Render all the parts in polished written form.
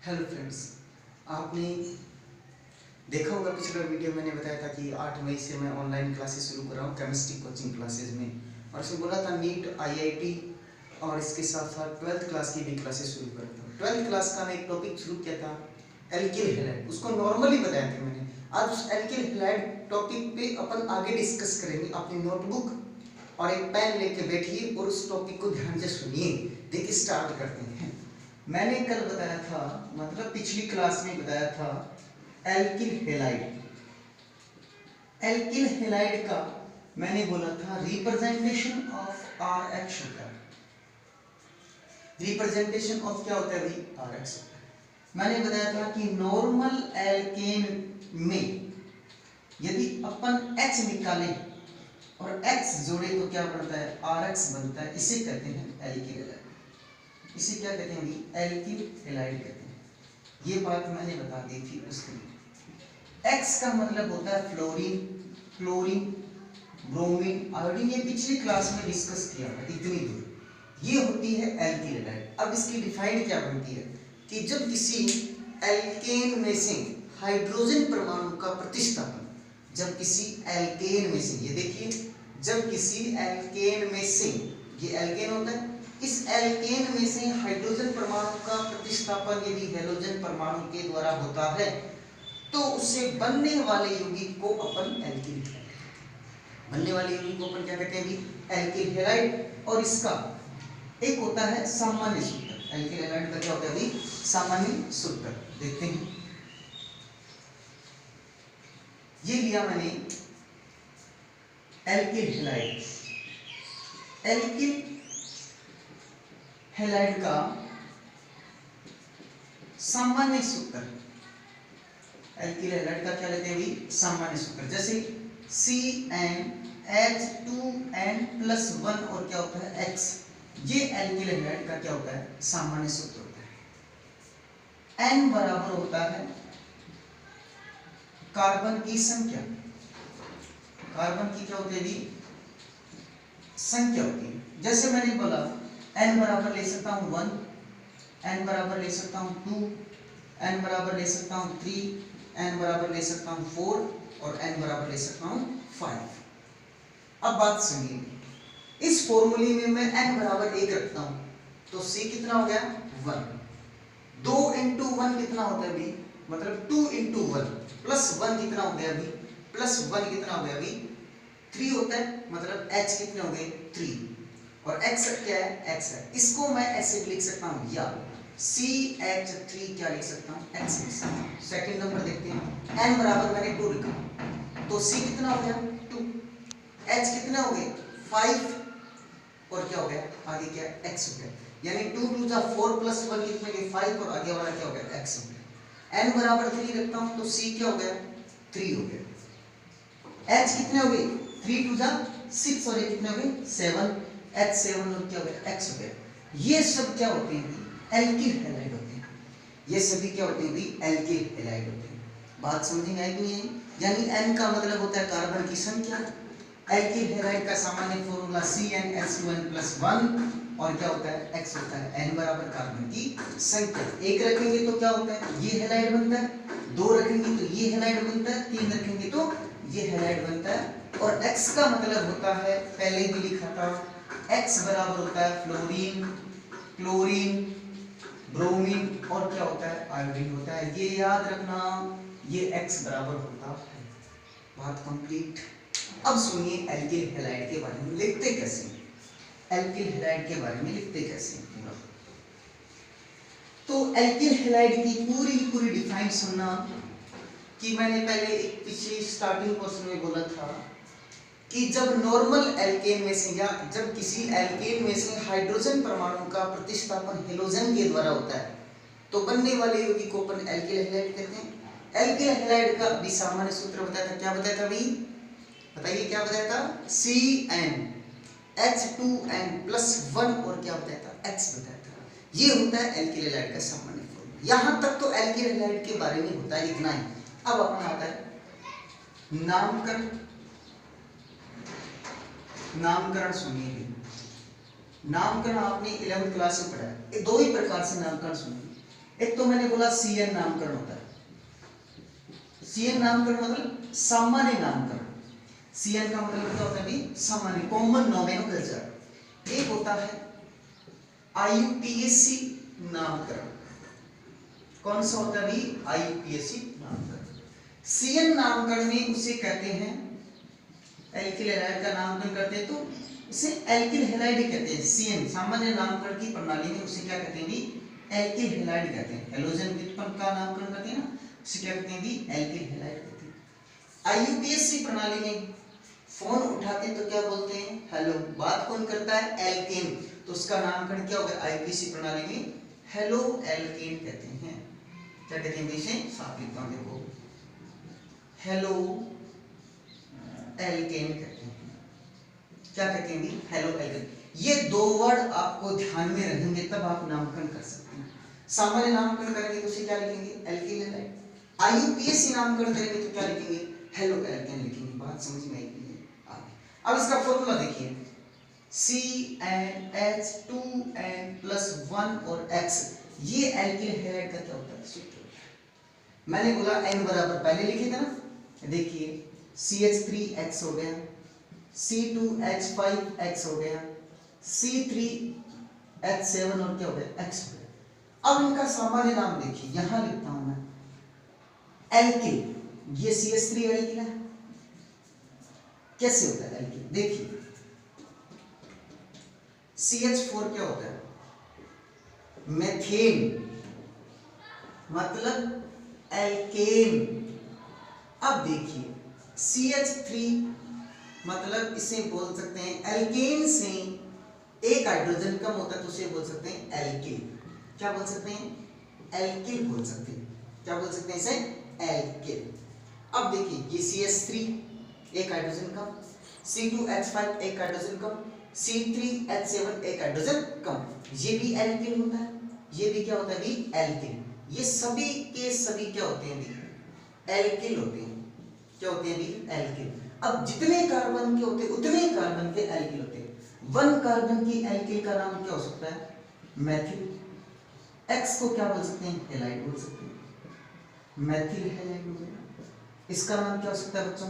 Hello friends, आपने देखा होगा पिछला वीडियो मैंने बताया था कि 8 मई से मैं ऑनलाइन क्लासेस शुरू कर रहा हूँ केमिस्ट्री कोचिंग क्लासेस में। और उसमें बोला था नीट आईआईटी और इसके साथ साथ 12th क्लास की भी क्लासेस शुरू कर रहा था। 12th क्लास का मैं एक टॉपिक शुरू किया था एल्किल हैलाइड, उसको नॉर्मली बताया था मैंने। आज उस एल्किल हैलाइड टॉपिक पे अपन आगे डिस्कस करेंगे। अपनी नोटबुक और एक पेन लेके बैठिए और उस टॉपिक को ध्यान से सुनिए। देखिए स्टार्ट करते हैं। मैंने कल बताया था, मतलब पिछली क्लास में बताया था एल्किल हैलाइड। एल्किल हैलाइड का मैंने बोला था रिप्रेजेंटेशन ऑफ आर एक्स होता है। रिप्रेजेंटेशन ऑफ क्या होता है भाई? आर एक्स होता है। मैंने बताया था कि नॉर्मल एल्केन में यदि अपन H निकालें और X जोड़े तो क्या बनता है? RX बनता है। इसे कहते हैं एल्किल हैलाइड। इसे क्या कहते हैं? एल्किल हैलाइड कहते हैं। ये बात मैंने बता दी थी उस दिन। X का मतलब होता है फ्लोरीन, क्लोरीन, ब्रोमीन, आयोडीन। ये पिछली क्लास में डिस्कस किया था इतनी दूर। ये होती है एल्किल हैलाइड। अब इसकी डिफाइन क्या बनती है कि जब किसी एल्केन में से हाइड्रोजन परमाणु का प्रतिस्थापन, जब किसी एल्केन में से, ये देखिए, जब किसी एल्केन में से, ये एल्केन होता है, इस एल्केन में से हाइड्रोजन परमाणु का प्रतिस्थापन यदि हैलोजन परमाणु के द्वारा होता है तो उससे बनने वाले यौगिक को अपन एल्किल हैलाइड, बनने वाले यौगिक को अपन क्या कहते हैं भी? Alkyl halide. और इसका एक होता है सामान्य सूत्र। एल्किल हैलाइड का क्या होता है भी? सामान्य सूत्र। देखते हैं, ये लिया मैंने एल्किल हैलाइड। एल्किल हैलाइड का सामान्य सूत्र, एल्किल हैलाइड का क्या लेते हैं भी? सामान्य सूत्र। जैसे CnH2n+1 और क्या होता है? X। ये एल्किल हैलाइड का क्या होता है? सामान्य सूत्र होता है। n बराबर होता है कार्बन की संख्या। कार्बन की क्या होती है भी? संख्या होती है। जैसे मैंने बोला n बराबर ले सकता हूँ 1, n बराबर ले सकता हूँ 2, n बराबर ले सकता हूँ 3, n बराबर ले सकता हूँ 4 और n बराबर ले सकता हूँ 5। अब बात सुनिए, इस फॉर्मूले में मैं n बराबर 1 रखता हूँ तो C कितना हो गया? 1। 2 into 1 कितना होता है भी? मतलब 2 into 1 plus 1 कितना हो गया अभी? plus 1 कितना हो गया अभी? 3 होता है। मतलब H कितने हो गए? 3। और X क्या है? X है। इसको मैं ऐसे लिख सकता हूँ, या CH3 क्या लिख सकता हूँ? X लिख सकता हूँ। सेकंड नंबर देखते हैं। N बराबर मैंने 2 लिखा तो C कितना हो गया? 2। H कितने हो गए? 5 और क्या हो गया? आगे क्या है? X हो गया। यानी 2 2 जा 4 plus 1 कितने गए? 5 और आगे वाला क्या हो गया? X हो गया। N बराबर 3 रखता हूँ तो C क्या हो गया? 3 हो गया। H कितने हो गए? 3 2 जा 6 और ये कितने हो गए? 7। H7 और क्या हो गया? X हो गया। ये सब क्या होते हैं? एल्किल हैलाइड होते हैं। ये सभी क्या होते हैं भी? एल्किल हैलाइड होते हैं। बात समझ में आई नहीं? यानी N का मतलब होता है कार्बन की संख्या। एल्किल हैलाइड का सामान्य फॉर्मूला CnH2n+1 और क्या होता है? X होता है। N बराबर कार्बन की संख्या। 1 रखेंगे तो क्या होता है? ये हैलाइड बनता है। 2 रखेंगे तो ये हैलाइड बनता है। 3 रखेंगे तो ये हैलाइड बनता है। और X का मतलब होता है, पहले भी लिखा था, X बराबर होता है फ्लोरीन, क्लोरीन, ब्रोमीन और क्या होता है? आयोडीन होता है। ये याद रखना, ये X बराबर होता है। बात कंप्लीट। अब सुनिए एल्किल हैलाइड के बारे में लिखते कैसे? एल्किल हैलाइड के बारे में लिखते कैसे पूरा? तो एल्किल हैलाइड की पूरी डिफाइन सुनना कि मैंने पहले एक पिछली स्टार्टिंग क्वेश्चन में बोला था कि जब नॉर्मल एल्केन में से या जब किसी एल्केन में से हाइड्रोजन परमाणु का प्रतिस्थापन हैलोजन के द्वारा होता है तो बनने वाले यौगिक को अपन एल्किल हैलाइड कहते हैं। एल्किल हैलाइड का भी सामान्य सूत्र बताया था। क्या बताया था भाई? बताइए क्या बताया था? CnH2n+1 और क्या बताया था? X बताया था। ये होता है एल्किल हैलाइड का सामान्य फॉर्मूला। यहां तक तो एल्किल हैलाइड के बारे में होता है इतना ही। अब अपन आता है नामकरण। नामकरण सुनिए। नामकरण आपने 11th क्लास में पढ़ा है। दो ही प्रकार से नामकरण सुनिए। एक तो मैंने बोला CN नामकरण होता है। CN नामकरण मतलब सामान्य नामकरण। CN का मतलब क्या होता है भी? सामान्य, कॉमन नोमेनोक्लेचर। एक होता है IUPAC नामकरण। कौन सा होता है भी? IUPAC नामकरण। CN नामकरण में उसे कहते हैं एल्किल हैलाइड का नामकरण करते हैं तो इसे एल्किल हैलाइड कहते हैं। CN सामान्य नामकरण की प्रणाली में उसे क्या कहते हैं भी? एल्किल हैलाइड कहते हैं। हेलोजन व्युत्पन्न का नामकरण करते हैं ना, उसे क्या कहते हैं भी? एल्किल हैलाइड कहते हैं। IUPAC प्रणाली में फोन उठाते हैं तो क्या बोलते हैं? हेलो। बात कौन करता है? एल्केन। तो उसका नामकरण क्या होगा? IUPAC प्रणाली में हेलो एल्केन कहते हैं। क्या कहते हैं इसे? साफ लिखता हूं देखो, हेलो एल्केन कहते हैं। क्या कहते हैं? Halo alkane. ये दो वर्ड आपको ध्यान में रहेंगे तब आप नामकरण कर सकते हैं। सामान्य नामकरण करेंगे तो उसे क्या लिखेंगे? Alkyl halide. IUPAC नामकरण करेंगे तो क्या लिखेंगे? हेलो एल्केन लिखेंगे। बात समझ में आई? अब इसका फॉर्मूला देखिए, CnH2n+1 और X, ये एल्किल हैलाइड का क्या होता है? सूत्र। मैंने बोला n बराबर पहले लिखे थे ना, देखिए CH3X हो गया, C2H5X हो गया, C3H7 और क्या हो गया? X हो गया। अब इनका सामान्य नाम देखिए, यहां लिखता हूं मैं एल्किल। ये CH3 एल्किल है। कैसे होता है एल्किल? देखिए CH4 क्या होता है? मेथेन, मतलब एल्केन। अब देखिए CH3 मतलब इसे बोल सकते हैं एल्केन से एक हाइड्रोजन कम होता है तो उसे बोल सकते हैं एल्किल। क्या बोल सकते हैं? एल्किल बोल सकते हैं। क्या बोल सकते हैं इसे? एल्किल। अब देखिए ये CH3 एक हाइड्रोजन कम, C2H5 एक हाइड्रोजन कम, C3H7 एक हाइड्रोजन कम, ये भी एल्किल होता है। ये भी क्या होता है भी? एल्किल। ये सभी के सभी क्या होते हैं भी? एल्किल होते हैं। क्या होते हैं भी? एल्किल। अब जितने कार्बन के होते हैं उतने कार्बन के एल्किल होते हैं। 1 कार्बन की एल्किल का नाम क्या हो सकता है? मैथिल। X को क्या बोल सकते हैं? हैलाइड बोल सकते हैं। मैथिल हैलाइड हो गया। इसका नाम क्या हो सकता है बच्चों?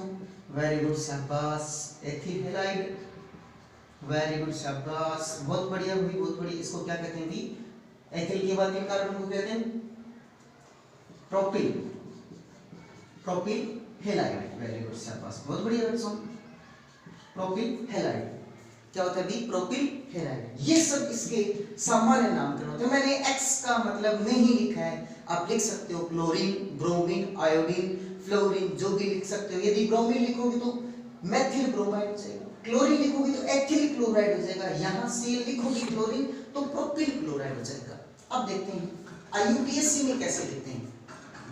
वेरी गुड, शाबाश, एथिल हैलाइड। वेरी गुड, शाबाश, बहुत बढ़िया हुई, बहुत बढ़िया। इसको क्या कहते हैं भी? एथिल के बाद किन कार्बन को कहते हैं? Propyl. Propyl halide. Very good, शाबाश, बहुत बढ़िया बच्चों। प्रोपिल हैलाइड क्या होता है भी? Propyl halide. ये सब इसके सामान्य नामकरण होते हैं। मैंने X का मतलब नहीं लिखा है, आप लिख सकते हो क्लोरीन, ब्रोमीन, आयोडीन, फ्लोरीन, जो भी लिख सकते हो। यदि ब्रोमीन लिखोगे तो मेथिल ब्रोमाइड हो जाएगा, क्लोरीन लिखोगे तो एथिल क्लोराइड हो जाएगा, यहाँ Cl लिखोगे क्लोरीन तो प्रोपिल क्लोराइड हो जाएगा। अब देखते हैं IUPAC में कैसे लिखते हैं।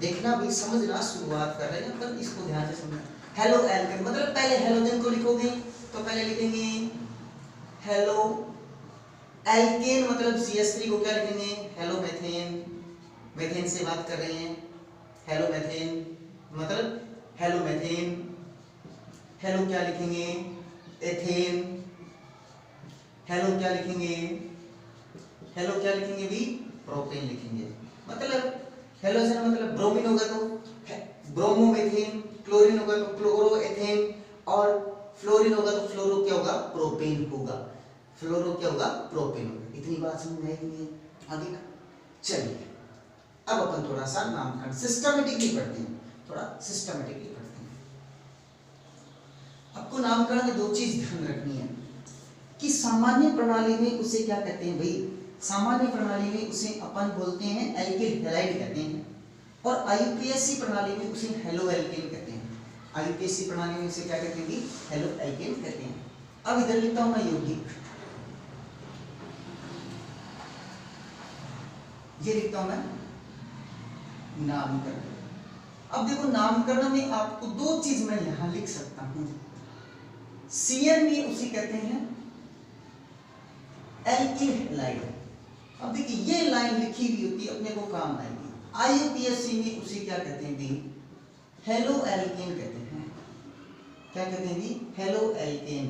देखना भी, समझना, शुरुआत कर रहे हैं पर इसको ध्यान से समझना। हेलो एल्केन मतलब पहले हेलोजन को लिखोगे तो पहले लिखेंगे हेलो एल्केन, मतलब CH3 को क्या लिखेंगे? Hello methane. मेथेन से बात कर रहे हैं, हेलो मेथेन मतलब हेलो मेथेन। हेलो क्या लिखेंगे? एथेन। हेलो क्या लिखेंगे? हेलो क्या लिखेंगे भी? प्रोपेन लिखेंगे। मतलब हेलोजन मतलब ब्रोमीन होगा तो ब्रोमोमेथेन, क्लोरीन होगा तो क्लोरोएथेन, और फ्लोरीन होगा तो फ्लोरो क्या होगा? प्रोपेन होगा। फ्लोरो क्या होगा? प्रोपेन होगा। इतनी बात समझ में आई नहीं है? आगे का चलिए अब अपन थोड़ा सा नामकरण सिस्टमेटिकली पढ़ते हैं, थोड़ा सिस्टमेटिकली पढ़ते हैं। आपको नामकरण में 2 चीज ध्यान रखनी है कि सामान्य प्रणाली में उसे क्या कहते हैं भाई? सामान्य प्रणाली में उसे अपन बोलते हैं एल्किल हैलाइड कहते हैं, और IUPAC प्रणाली में उसे हेलो एल्केन कहते हैं। IUPAC प्रणाली में उसे क्या कहते हैं? हेलो एल्केन कहते हैं। अब इधर लिखता हूं मैं यौगिक, ये लिखता हूं मैं नामकरण। अब देखो नामकरण में आपको 2 चीज मैं यहां लिख सकता हूं। CN में उसे कहते हैं एल्किल हैलाइड। अब देखिए ये लाइन लिखी हुई होती है, अपने को काम आएगी। IUPAC में उसे क्या कहते हैं? हेलो एल्केन कहते हैं। क्या कहते हैं? Halo alkane.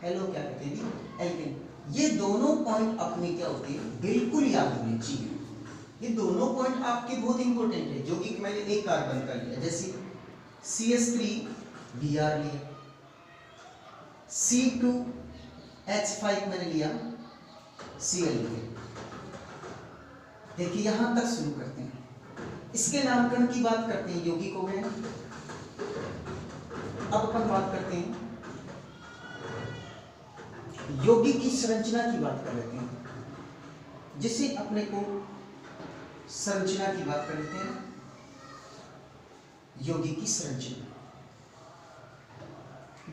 हेलो क्या कहते हैं? एल्केन। ये दोनों पॉइंट अपने क्या होते हैं? बिल्कुल याद होने चाहिए। ये दोनों पॉइंट आपके बहुत इंपॉर्टेंट है, जो कि मैंने एक कार्बन का लिया, जैसे CH3 Br लिया, C2H5 मैंने लिया, Cl लिया। देखिए यहां तक शुरू करते हैं, इसके नामकरण की बात करते हैं, यौगिक हो गए। अब अपन बात करते हैं यौगिक की संरचना की बात कर लेते हैं, जिसे अपने को संरचना की बात कर लेते हैं। यौगिक की संरचना,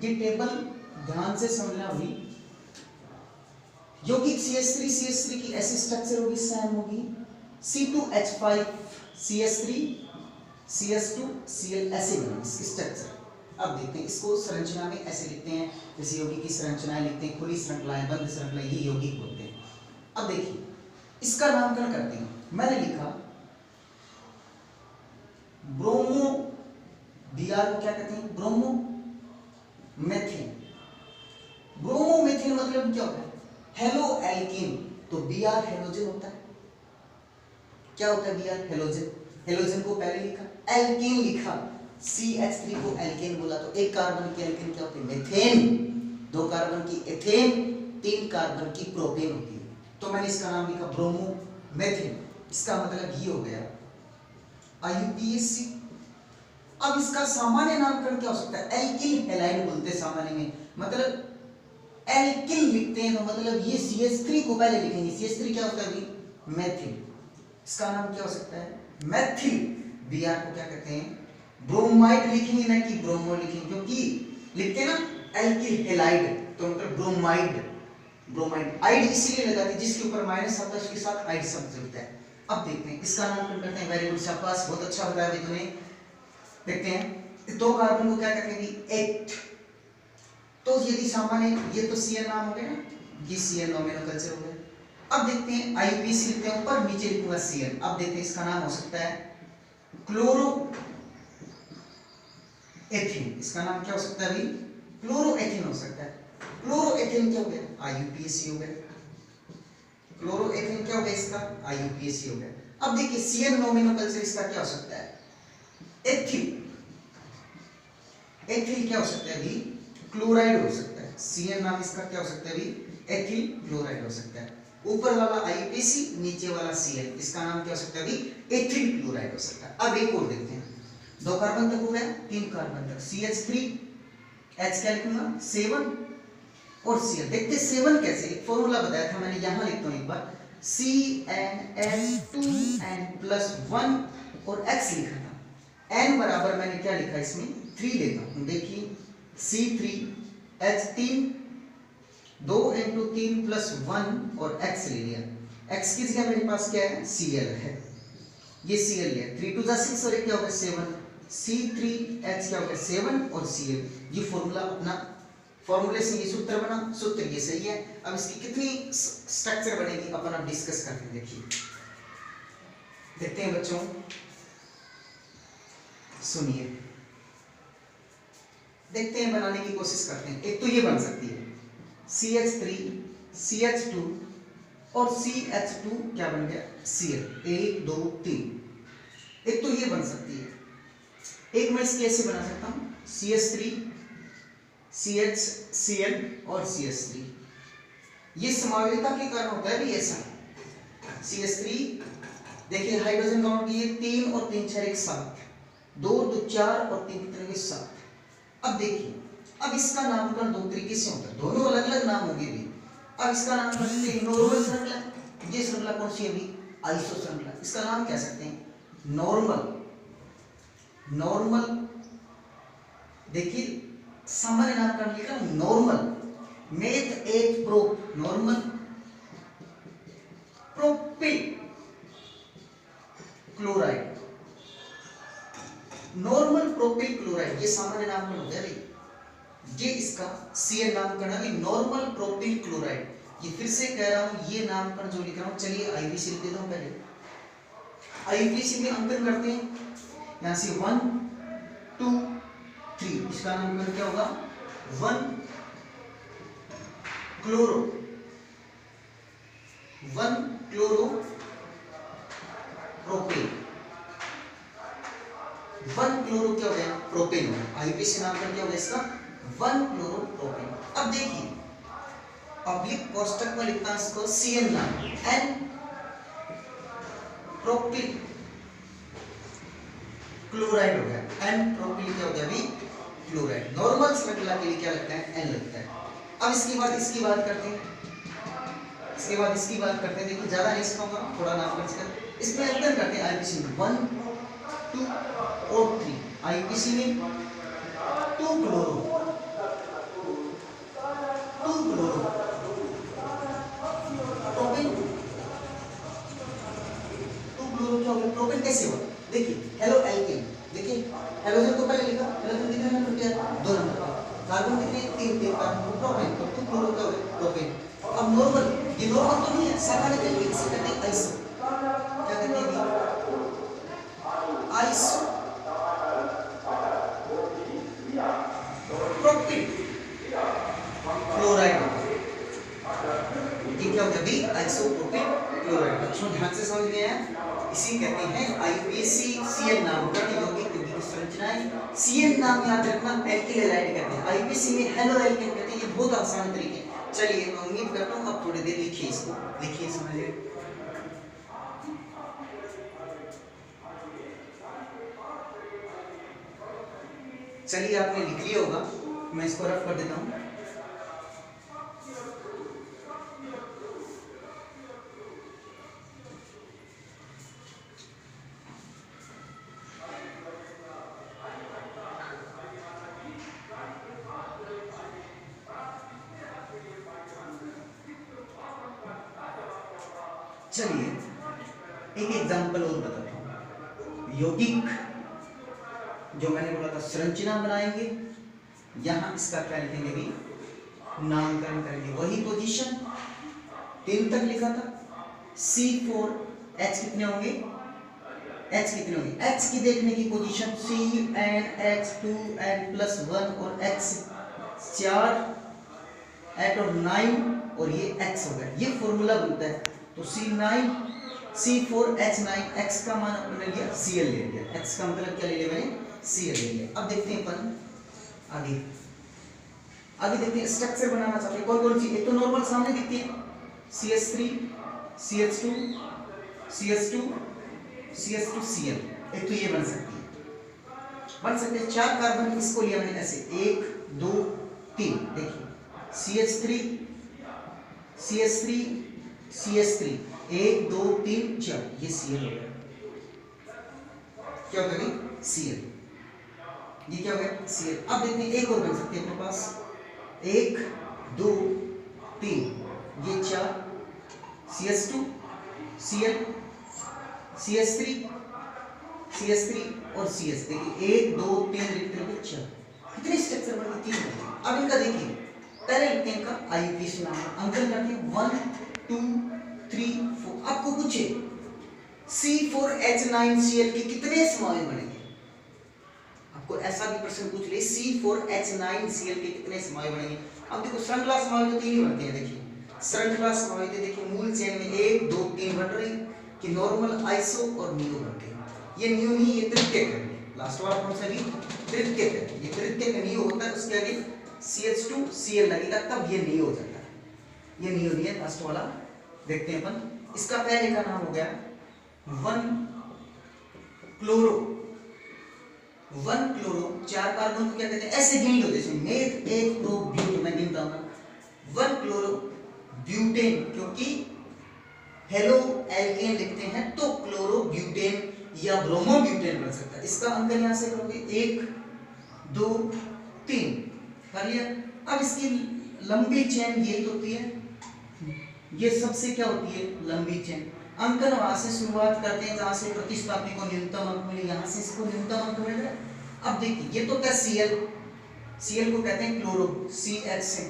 ये टेबल ध्यान से समझना हुई। यौगिक CH3 की ऐसी स्ट्रक्चर होगी, सेम होगी। C2H5 CH3 CH2 Cl ऐसे बनेगी इसकी स्ट्रक्चर। अब देखते हैं इसको संरचना में ऐसे लिखते हैं, जैसे यौगिक की संरचनाएं लिखते हैं, खुली श्रृंखलाएं, बंद श्रृंखला, ये यौगिक बोलते हैं। अब देखिए इसका नामकरण करते हैं। मैंने लिखा ब्रोमो Br को क्या कहते हैं, ब्रोमो मेथिन। ब्रोमो मेथिन मतलब क्या होता है, हेलो एल्कीन। तो Br हेलोजन होता है। क्या होता है Br, हेलोजन। हेलोजन को पहले लिखा, एल्कीन लिखा, CH3 को एल्केन बोला, तो एक कार्बन की एल्केन क्या होती है, मेथेन। दो कार्बन की एथेन, तीन कार्बन की प्रोपेन होती है। तो मैंने इसका नाम लिखा ब्रोमो मेथेन। इसका मतलब ये हो गया IUPAC। अब इसका सामान्य नामकरण क्या हो सकता है, एल्किल हैलाइड बोलते हैं सामान्य में, मतलब एल्किल लिखते हैं, तो मतलब ये CH3 को पहले लिखेंगे। CH3 क्या होता है अभी, मेथिल। इसका नाम क्या हो सकता है, मेथिल। Br को क्या कहते हैं, ब्रोमाइड लिखेंगे, ना कि ब्रोमो लिखेंगे, क्योंकि लिखते हैं ना एल्किल हैलाइड, तो मतलब ब्रोमाइड। ब्रोमाइड आइड इसीलिए लगाते हैं जिसके ऊपर माइनस आता है, उसके साथ आइड शब्द जुड़ता है। अब देखते हैं इसका नामकरण करते हैं। वेरी गुड, शाबाश, बहुत अच्छा बताया अभी तूने। देखते हैं दो कार्बन को क्या कहते हैं, एट। तो यदि सामान्य, ये तो Cl नाम हो गया ना, ये Cl नोमेनोकल्चर हो गया। अब देखते हैं IUPAC लिखते हैं ऊपर, नीचे लिखूंगा Cl। अब देखते हैं इसका नाम हो सकता है क्लोरो एथिन। इसका नाम क्या हो सकता है अभी, क्लोरोएथिन हो सकता है। क्लोरोएथिन क्या हो गया, IUPAC हो गया। क्लोरोएथिन क्या हो गया इसका, IUPAC हो गया। अब देखिए Cl नोमेनोकल्चर इसका क्या हो सकता है, एथिल। एथिल क्या हो सकता है अभी, क्लोराइड हो सकता है। Cl नाम इसका क्या हो सकता है अभी, एथिल क्लोराइड हो सकता है। ऊपर वाला IUPAC, नीचे वाला Cl, इसका नाम क्या हो सकता है अभी, एथिल क्लोराइड हो सकता है। अब एक और देखते हैं, दो कार्बन तक हो गया, तीन कार्बन तक, CH3 H क्या लिखूंगा, 7 और Cl। देखते हैं 7 कैसे, एक फॉर्मूला बताया था मैंने, यहां लिखता हूं एक बार, CnH2n+1 और X लिखा था। n बराबर मैंने क्या लिखा इसमें, 3 लेता हूं। देखिए C3H3 2 × 3 + 1 और X ले लिया। X की जगह मेरे पास क्या है, Cl है, ये Cl लिया। 3 × 2 = 6 और ये क्या होगा 7। C3H क्या होगा 7 और Cl। ये फॉर्मूला अपना, फॉर्मूले से ये सूत्र बना, सूत्र ये सही है। अब इसकी कितनी स्ट्रक्चर बनेगी अपन अब डिस्कस करते हैं। देखिए देखते हैं बच्चों, सुनिए, देखते हैं, बनाने की कोशिश करते हैं। एक तो ये बन सकती है CH3 CH2 और CH2 क्या बन गया, Cl। 1 2 3। एक तो ये बन सकती है, एक मैं इसकी ऐसे बना सकता हूं, CH3 CH Cl और CH3। ये समावेशिता के कारण होता है भी ऐसा। CH3 देखिए हाइड्रोजन काउंट किए 3 और 3 4 1 7, 2 2 4 और 3 3 7। अब देखिए, अब इसका नामकरण दो तरीके से होता है, दोनों अलग अलग नाम होंगे भी। अब इसका नाम कर सकते हैं नॉर्मल श्रृंखला। ये श्रृंखला कौन सी है अभी, आइसो श्रृंखला। इसका नाम कह सकते हैं नॉर्मल। नॉर्मल देखिए सामान्य नामकरण लिखा normal meth eth pro, normal propyl chloride. Normal propyl chloride ये सामान्य नामकरण होता है भाई। ये इसका Cl नामकरण है नॉर्मल प्रोपिल क्लोराइड। ये फिर से कह रहा हूं, ये नामकरण जो लिख रहा हूं, चलिए IUPAC लिख देता हूं पहले। IUPAC में अंकन करते हैं, यहां से 1 2 3। इसका नामकरण क्या होगा, 1 क्लोरो प्रोपेन। 1 क्लोरो क्या हो गया? प्रोपेन हो गया। आईपीसी नामकरण क्या हो गया इसका? 1 क्लोरो प्रोपेन। अब देखिए पब्लिक कोष्टक में लिखता है इसको CN नाम, N प्रोपिल क्लोराइड हो गया। N प्रोपिल क्या हो गया अभी? क्लोराइड। नॉर्मल श्रृंखला के लिए क्या लगता है? N लगता है। अब इसके बाद इसकी बात करते हैं, देखिए ज्यादा नहीं सिखाऊंगा, थोड़ा नाम कर इसमें अंतर करते हैं। आईपीसी में 1 2 और 3। आईपीसी में 2 क्लोरो प्रोपेन। 2 क्लोरो क्या हो गया? प्रोपेन कैसे हुआ? देखिए हेलो एल्केन, देखिए हेलोजन तो पहले लिखा, हेलोजन कितने नंबर पे है? 2 नंबर पे। कार्बन कितने? 3 कार्बन प्रोपेन, तो 2 क्लोरो क्या हो गया? प्रोपेन। अब नॉर्मल, ये नॉर्मल तो नहीं है, सामान्य तरीके से कहते हैं आइसो। क्या कहते हैं? Iso propyl chloride. ये क्या हो गया अभी? Isopropyl chloride. बच्चों ध्यान से समझ में आया? इसी कहते हैं आईपीसी CN नामकरण यौगिक की संरचनाएं। CN नाम याद रखना, एल्किल हैलाइड कहते हैं। आईपीसी में हेलो एल्केन कहते हैं। ये बहुत आसान तरीके। चलिए मैं उम्मीद करता हूँ अब थोड़ी देर लिखिए इसको, लिखिए समझिए। चलिए आपने लिख लिया होगा, मैं इसको रफ कर देता हूँ। चलिए एक एग्जांपल और बताता हूँ। यौगिक जो मैंने बोला था संरचना बनाएंगे, यहां इसका क्या लिखेंगे भी? नामकरण करेंगे। वही पोजीशन 3 तक लिखा था। C4H कितने होंगे? H कितने होंगे? H की देखने की पोजीशन CnH2n+1 और X 4 8 और 9 और ये X हो गया। ये फॉर्मूला बनता है। तो C4H9 X का मान अपने लिया Cl ले लिया। X का मतलब क्या ले लिया मैंने? Cl ले लिया। अब देखते हैं अपन आगे देखते हैं स्ट्रक्चर बनाना चाहते हैं कौन कौन सी। एक तो नॉर्मल सामने दिखती है CH3 CH2 CH2 CH2 Cl। एक तो ये बन सकते हैं 4 कार्बन। इसको लिया मैंने ऐसे 1 2 3। देखिए CH3 CH3 CH3 1 2 3 4, ये Cl हो गया। क्या हो गया? Cl। ये क्या हो गया? Cl। अब देखते हैं एक और बन सकती है अपने पास 1 2 3, ये 4 CH2 Cl CH3 CH3 और CH। देखिए 1 2 3 लिखते हैं 4। कितने स्ट्रक्चर बन गए? 3। अब इनका देखिए पहले लिखते हैं इनका आईपीसी नाम, अंकन करते हैं 1 2 3 4। आपको पूछे C4H9Cl के कितने समूह बनेंगे? आपको ऐसा भी प्रश्न पूछ ले C4H9Cl के कितने समूह बनेंगे? अब देखो श्रृंखला समूह तो 3 ही बनते हैं। देखिए श्रृंखला समूह देखिए मूल चेन में 1 2 3 बन रही कि नॉर्मल आइसो और नियो बनते हैं। ये नियो नहीं, ये तृतीयक है। लास्ट वाला कौन सा भी? तृतीयक है। ये तृतीयक नियो होता है, उसके आगे CH2Cl लगेगा तब ये नियो हो जाता है। ये नियो नहीं है लास्ट वाला। देखते हैं अपन। इसका पहले का नाम हो गया 1 क्लोरो। 1 क्लोरो 4 कार्बन को क्या कहते हैं? ऐसे गिन लो जैसे मेथ 1 2 ब्यूट, मैं गिनता हूं 1 क्लोरो ब्यूटेन, क्योंकि हेलो एल्केन लिखते हैं तो क्लोरो ब्यूटेन या ब्रोमो ब्यूटेन बन सकता है। इसका अंकन यहां से करोगे 1 2 3 कर लिया। अब इसकी लंबी चेन यही होती है, ये सबसे क्या होती है? लंबी चेन। अंकन वहां से शुरुआत करते हैं जहां से प्रतिस्थापी को न्यूनतम अंक मिले, यहां से इसको न्यूनतम अंक मिल रहा है। अब देखिए ये तो क्या Cl को कहते हैं क्लोरो CH से,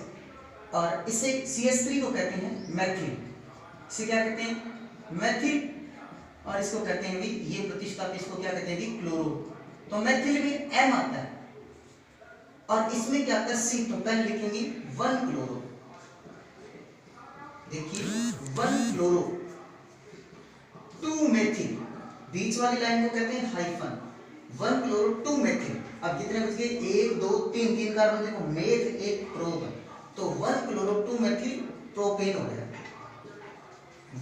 और इसे CH3 को कहते हैं मैथिल। इसे क्या कहते हैं? मैथिल। और इसको कहते हैं भी, ये प्रतिस्थापी इसको क्या कहते हैं भी? क्लोरो। तो मैथिल में M आता है और इसमें क्या आता है? C। तो पहले लिखेंगे 1 क्लोरो। देखिए 1 क्लोरो 2 मेथिल बीच वाली लाइन को कहते हैं हाइफन। 1 chloro 2 methyl. अब कितने बच गए? 1 2 3, 3 कार्बन देखो, मेथ एक प्रोप, तो 1 क्लोरो 2 मेथिल प्रोपेन हो गया।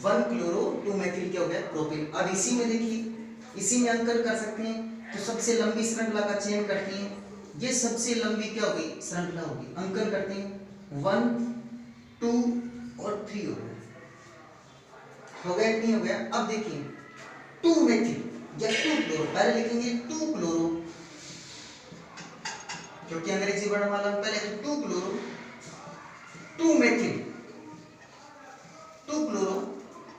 1 क्लोरो 2 मेथिल क्या हो गया? प्रोपेन। अब इसी में देखिए, इसी में अंकन कर सकते हैं, तो सबसे लंबी श्रृंखला का चयन करते हैं। ये सबसे लंबी क्या होगी? श्रृंखला होगी। अंकन करते हैं, 1 2 और 3 हो गया। हो गया कि नहीं हो गया? अब देखिए 2 मेथिल या 2 क्लोरो, पहले लिखेंगे 2 क्लोरो, क्योंकि अंग्रेजी वर्णमाला में पहले तो 2 क्लोरो 2 मेथिल, 2 क्लोरो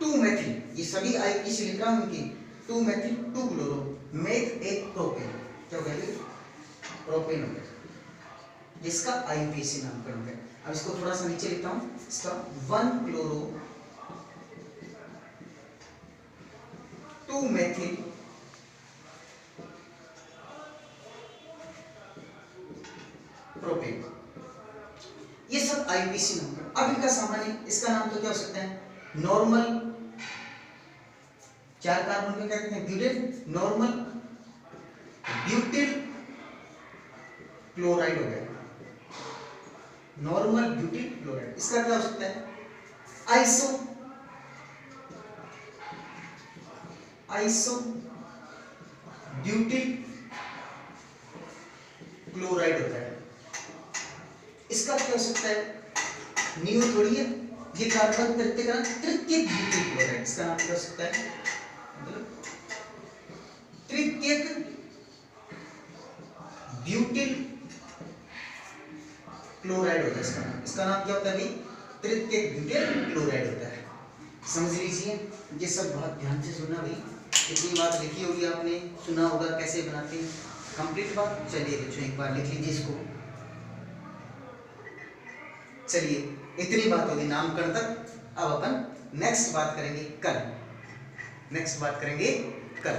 2 मेथिल, ये सभी आईपीसी लिख रहा हूं इनकी। 2 मेथिल 2 क्लोरो, मेथ एक प्रोपेन, क्या हो गया? प्रोपेन हो गया, जिसका आईपीसी नामकरण हो गया। अब इसको थोड़ा सा नीचे लिखता हूं, इसका 1 क्लोरो 2 मेथिल प्रोपेन, ये सब आईपीसी नामकरण। अब इनका सामान्य, इसका नाम तो क्या हो सकता है? नॉर्मल, 4 कार्बन को क्या कहते हैं? ब्यूटेन। नॉर्मल ब्यूटिल क्लोराइड हो गया, नॉर्मल ब्यूटिल क्लोराइड। इसका क्या हो सकता है? आइसो ब्यूटिल क्लोराइड होता है। इसका क्या हो सकता है? नियो थोड़ी है, ये कार्बन तृतीयकरण, तृतीयक ब्यूटिल क्लोराइड, इसका नाम क्या हो सकता है? मतलब तृतीयक ब्यूटिल क्लोराइड होता है इसका नाम। इसका नाम क्या होता है भाई? तृतीयक ब्यूटिल क्लोराइड होता है। समझ लीजिए, ये सब बहुत ध्यान से सुनना भाई, इतनी बात लिखी होगी आपने, सुना होगा कैसे बनाते हैं, कंप्लीट बात। चलिए बच्चों एक बार लिख लीजिए इसको। चलिए इतनी बात होगी नामकरण तक। अब अपन नेक्स्ट बात करेंगे कल, नेक्स्ट बात करेंगे कल।